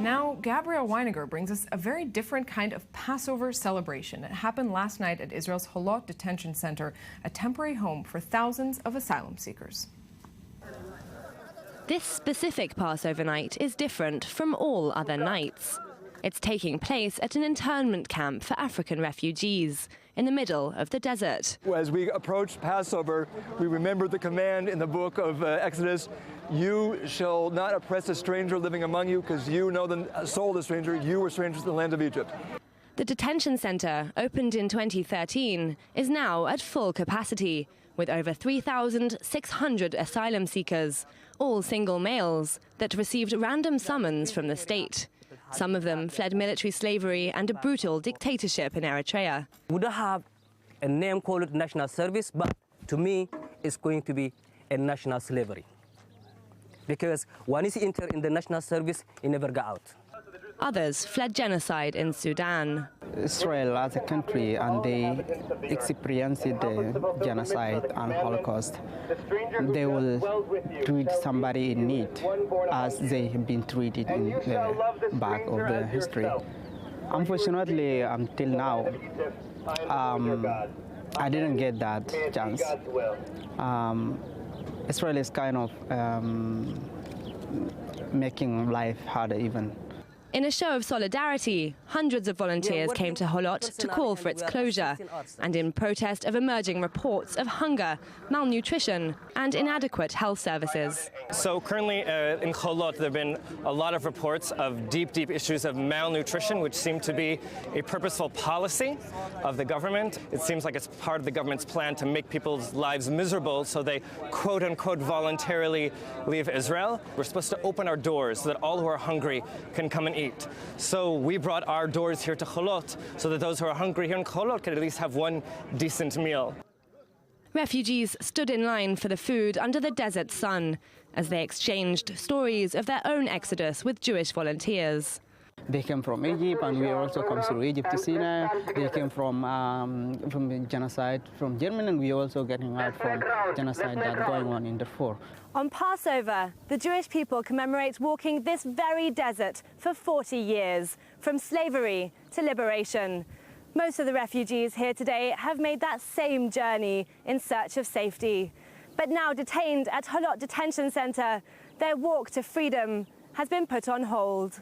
Now, Gabrielle Weiniger brings us a very different kind of Passover celebration. It happened last night at Israel's Holot Detention Center, a temporary home for thousands of asylum seekers. This specific Passover night is different from all other nights. It's taking place at an internment camp for African refugees in the middle of the desert. As we approach Passover, we remember the command in the book of Exodus, you shall not oppress a stranger living among you, because you know the soul of the stranger, you were strangers in the land of Egypt. The detention center, opened in 2013, is now at full capacity, with over 3,600 asylum seekers, all single males, that received random summons from the state. Some of them fled military slavery and a brutal dictatorship in Eritrea. We don't have a name called national service, but to me, it's going to be a national slavery. Because once you enter in the national service, you never get out. Others fled genocide in Sudan. Israel as a country, and they experienced the genocide and Holocaust. They will treat somebody in need as they have been treated in the back of the history. Unfortunately, until now, I didn't get that chance. Israel is kind of making life harder even. In a show of solidarity, hundreds of volunteers came to Holot to call for its closure, and in protest of emerging reports of hunger, malnutrition, and inadequate health services. So currently in Holot, there have been a lot of reports of deep issues of malnutrition, which seem to be a purposeful policy of the government. It seems like it's part of the government's plan to make people's lives miserable, so they quote-unquote voluntarily leave Israel. We're supposed to open our doors so that all who are hungry can come and eat. So we brought our doors here to Holot so that those who are hungry here in Holot could at least have one decent meal. Refugees stood in line for the food under the desert sun as they exchanged stories of their own exodus with Jewish volunteers. They came from Egypt, and we also come through Egypt to Sinai. They came from genocide from Germany, and we also getting out from genocide that's going on in Darfur. On Passover, the Jewish people commemorate walking this very desert for 40 years, from slavery to liberation. Most of the refugees here today have made that same journey in search of safety. But now detained at Holot Detention Center, their walk to freedom has been put on hold.